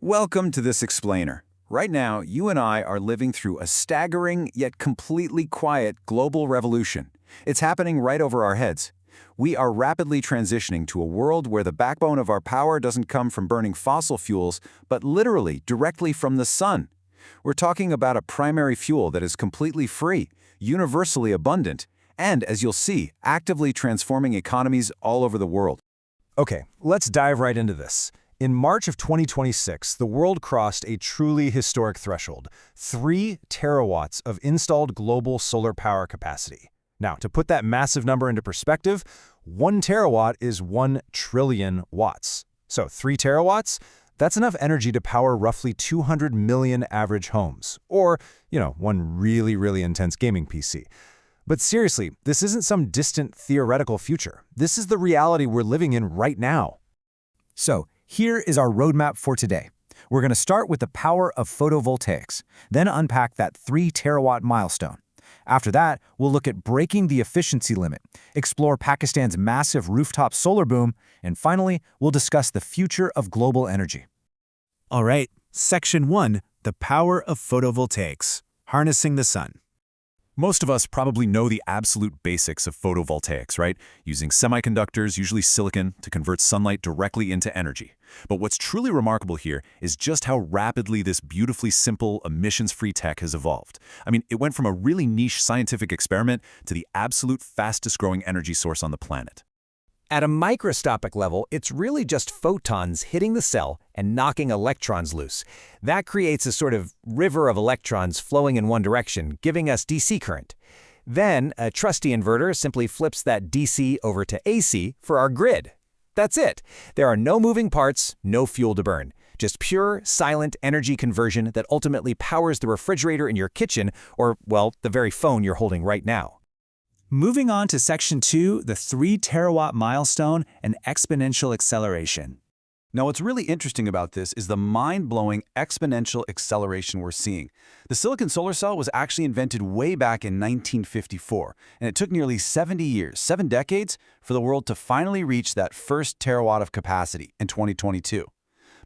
Welcome to this explainer. Right now, you and I are living through a staggering yet completely quiet global revolution. It's happening right over our heads. We are rapidly transitioning to a world where the backbone of our power doesn't come from burning fossil fuels, but literally directly from the sun. We're talking about a primary fuel that is completely free, universally abundant, and, as you'll see, actively transforming economies all over the world. Okay, let's dive right into this. In March of 2026, the world crossed a truly historic threshold, 3 terawatts of installed global solar power capacity. Now, to put that massive number into perspective, 1 terawatt is 1 trillion watts. So 3 terawatts? That's enough energy to power roughly 200 million average homes, or, one really intense gaming PC. But seriously, this isn't some distant theoretical future. This is the reality we're living in right now. So, here is our roadmap for today. We're going to start with the power of photovoltaics, then unpack that 3 terawatt milestone. After that, we'll look at breaking the efficiency limit, explore Pakistan's massive rooftop solar boom, and finally, we'll discuss the future of global energy. All right, Section 1, the power of photovoltaics, harnessing the sun. Most of us probably know the absolute basics of photovoltaics, right? Using semiconductors, usually silicon, to convert sunlight directly into energy. But what's truly remarkable here is just how rapidly this beautifully simple, emissions-free tech has evolved. I mean, it went from a really niche scientific experiment to the absolute fastest-growing energy source on the planet. At a microscopic level, it's really just photons hitting the cell and knocking electrons loose. That creates a sort of river of electrons flowing in one direction, giving us DC current. Then, a trusty inverter simply flips that DC over to AC for our grid. That's it. There are no moving parts, no fuel to burn. Just pure, silent energy conversion that ultimately powers the refrigerator in your kitchen or, well, the very phone you're holding right now. Moving on to Section 2, the 3 terawatt milestone and exponential acceleration. Now, what's really interesting about this is the mind-blowing exponential acceleration we're seeing. The silicon solar cell was actually invented way back in 1954, and it took nearly 70 years, 7 decades, for the world to finally reach that first terawatt of capacity in 2022.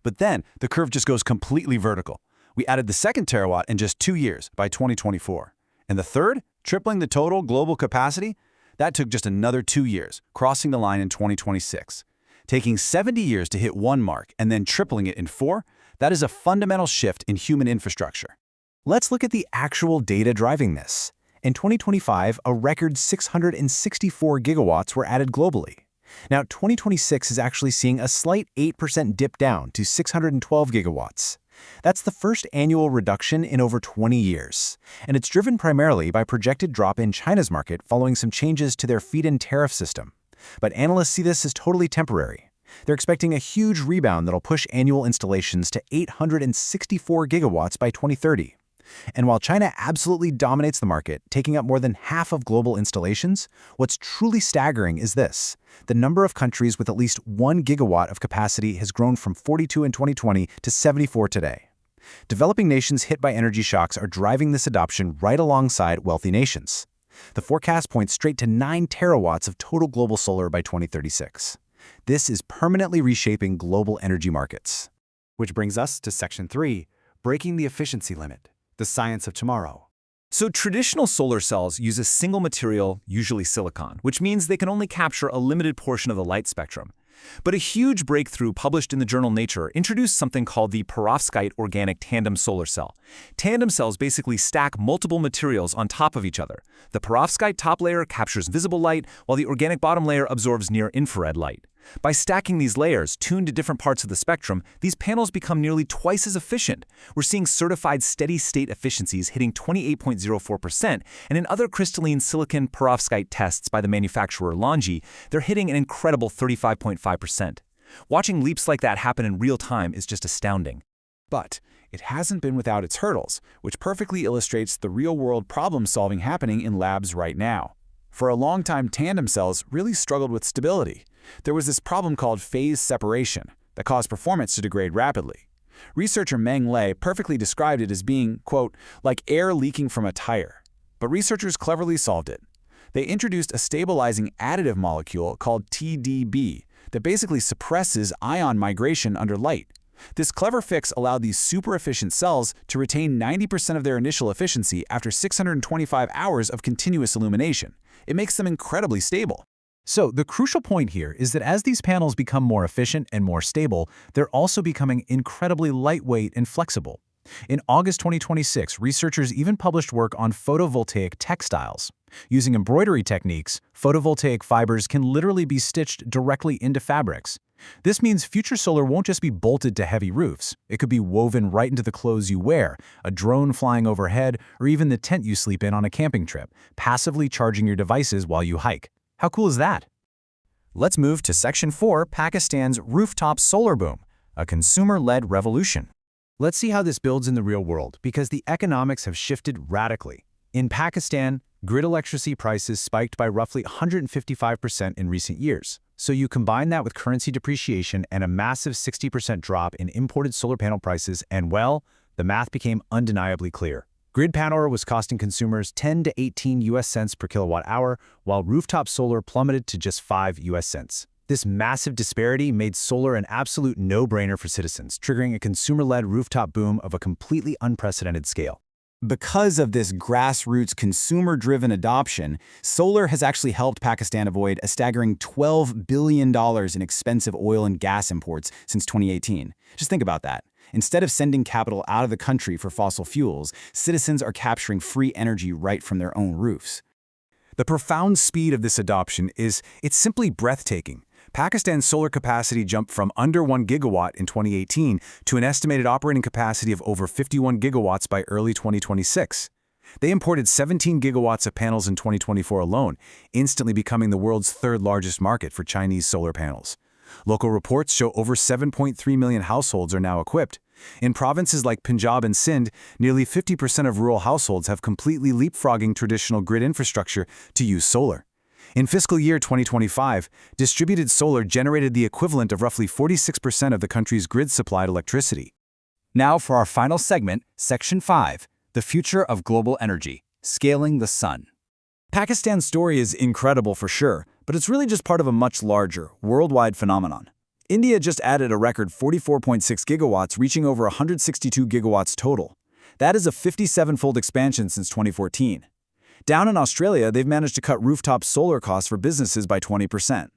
But then, the curve just goes completely vertical. We added the second terawatt in just 2 years, by 2024. And the third, tripling the total global capacity, that took just another 2 years, crossing the line in 2026. Taking 70 years to hit one mark and then tripling it in 4, that is a fundamental shift in human infrastructure. Let's look at the actual data driving this. In 2025, a record 664 gigawatts were added globally. Now, 2026 is actually seeing a slight 8% dip down to 612 gigawatts. That's the first annual reduction in over 20 years, and it's driven primarily by projected drop in China's market following some changes to their feed-in tariff system. But analysts see this as totally temporary. They're expecting a huge rebound that'll push annual installations to 864 gigawatts by 2030. And while China absolutely dominates the market, taking up more than half of global installations, what's truly staggering is this. The number of countries with at least 1 gigawatt of capacity has grown from 42 in 2020 to 74 today. Developing nations hit by energy shocks are driving this adoption right alongside wealthy nations. The forecast points straight to 9 terawatts of total global solar by 2036. This is permanently reshaping global energy markets. Which brings us to Section 3, breaking the efficiency limit. The science of tomorrow. So traditional solar cells use a single material, usually silicon, which means they can only capture a limited portion of the light spectrum. But a huge breakthrough published in the journal Nature introduced something called the Perovskite organic tandem solar cell. Tandem cells basically stack multiple materials on top of each other. The Perovskite top layer captures visible light, while the organic bottom layer absorbs near-infrared light. By stacking these layers, tuned to different parts of the spectrum, these panels become nearly twice as efficient. We're seeing certified steady-state efficiencies hitting 28.04%, and in other crystalline silicon perovskite tests by the manufacturer Longi, they're hitting an incredible 35.5%. Watching leaps like that happen in real time is just astounding. But it hasn't been without its hurdles, which perfectly illustrates the real-world problem-solving happening in labs right now. For a long time, tandem cells really struggled with stability. There was this problem called phase separation that caused performance to degrade rapidly. Researcher Meng Lei perfectly described it as being, quote, like air leaking from a tire. But researchers cleverly solved it. They introduced a stabilizing additive molecule called TDB that basically suppresses ion migration under light. This clever fix allowed these super-efficient cells to retain 90% of their initial efficiency after 625 hours of continuous illumination. It makes them incredibly stable. So the crucial point here is that as these panels become more efficient and more stable, they're also becoming incredibly lightweight and flexible. In August 2026, researchers even published work on photovoltaic textiles. Using embroidery techniques, photovoltaic fibers can literally be stitched directly into fabrics. This means future solar won't just be bolted to heavy roofs. It could be woven right into the clothes you wear, a drone flying overhead, or even the tent you sleep in on a camping trip, passively charging your devices while you hike. How cool is that? Let's move to Section 4, Pakistan's rooftop solar boom, a consumer-led revolution. Let's see how this builds in the real world, because the economics have shifted radically. In Pakistan, grid electricity prices spiked by roughly 155% in recent years. So you combine that with currency depreciation and a massive 60% drop in imported solar panel prices, and well, the math became undeniably clear. Grid power was costing consumers 10 to 18 US cents per kilowatt hour, while rooftop solar plummeted to just 5 US cents. This massive disparity made solar an absolute no-brainer for citizens, triggering a consumer-led rooftop boom of a completely unprecedented scale. Because of this grassroots consumer-driven adoption, solar has actually helped Pakistan avoid a staggering $12 billion in expensive oil and gas imports since 2018. Just think about that. Instead of sending capital out of the country for fossil fuels, citizens are capturing free energy right from their own roofs. The profound speed of this adoption it's simply breathtaking. Pakistan's solar capacity jumped from under 1 gigawatt in 2018 to an estimated operating capacity of over 51 gigawatts by early 2026. They imported 17 gigawatts of panels in 2024 alone, instantly becoming the world's third largest market for Chinese solar panels. Local reports show over 7.3 million households are now equipped. In provinces like Punjab and Sindh, nearly 50% of rural households have completely leapfrogging traditional grid infrastructure to use solar. In fiscal year 2025, distributed solar generated the equivalent of roughly 46% of the country's grid-supplied electricity. Now for our final segment, Section 5, the future of global energy, scaling the sun. Pakistan's story is incredible for sure, but it's really just part of a much larger, worldwide phenomenon. India just added a record 44.6 gigawatts, reaching over 162 gigawatts total. That is a 57-fold expansion since 2014. Down in Australia, they've managed to cut rooftop solar costs for businesses by 20%.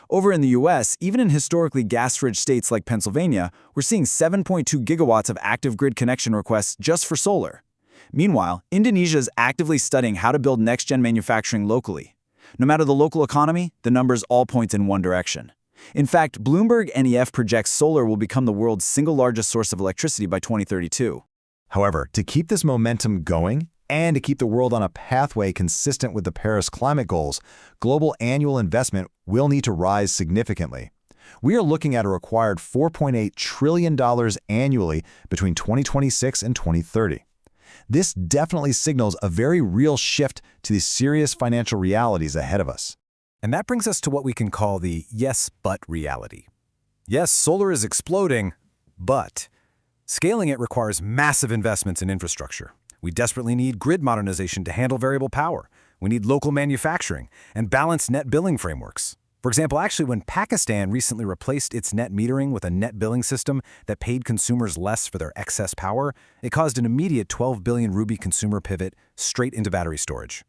Over in the US, even in historically gas-rich states like Pennsylvania, we're seeing 7.2 gigawatts of active grid connection requests just for solar. Meanwhile, Indonesia is actively studying how to build next-gen manufacturing locally. No matter the local economy, the numbers all point in one direction. In fact, Bloomberg NEF projects solar will become the world's single largest source of electricity by 2032. However, to keep this momentum going, and to keep the world on a pathway consistent with the Paris climate goals, global annual investment will need to rise significantly. We are looking at a required $4.8 trillion annually between 2026 and 2030. This definitely signals a very real shift to the serious financial realities ahead of us. And that brings us to what we can call the yes, but reality. Yes, solar is exploding, but scaling it requires massive investments in infrastructure. We desperately need grid modernization to handle variable power. We need local manufacturing and balanced net billing frameworks. For example, actually, when Pakistan recently replaced its net metering with a net billing system that paid consumers less for their excess power, it caused an immediate 12 billion rupee consumer pivot straight into battery storage.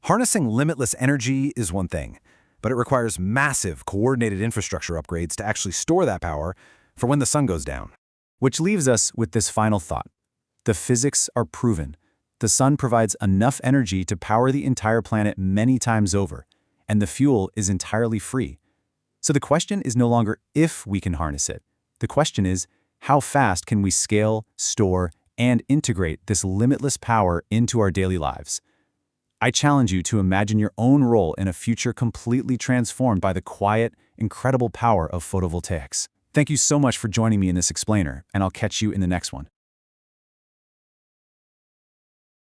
Harnessing limitless energy is one thing, but it requires massive, coordinated infrastructure upgrades to actually store that power for when the sun goes down. Which leaves us with this final thought. The physics are proven. The sun provides enough energy to power the entire planet many times over, and the fuel is entirely free. So the question is no longer if we can harness it. The question is, how fast can we scale, store, and integrate this limitless power into our daily lives? I challenge you to imagine your own role in a future completely transformed by the quiet, incredible power of photovoltaics. Thank you so much for joining me in this explainer, and I'll catch you in the next one.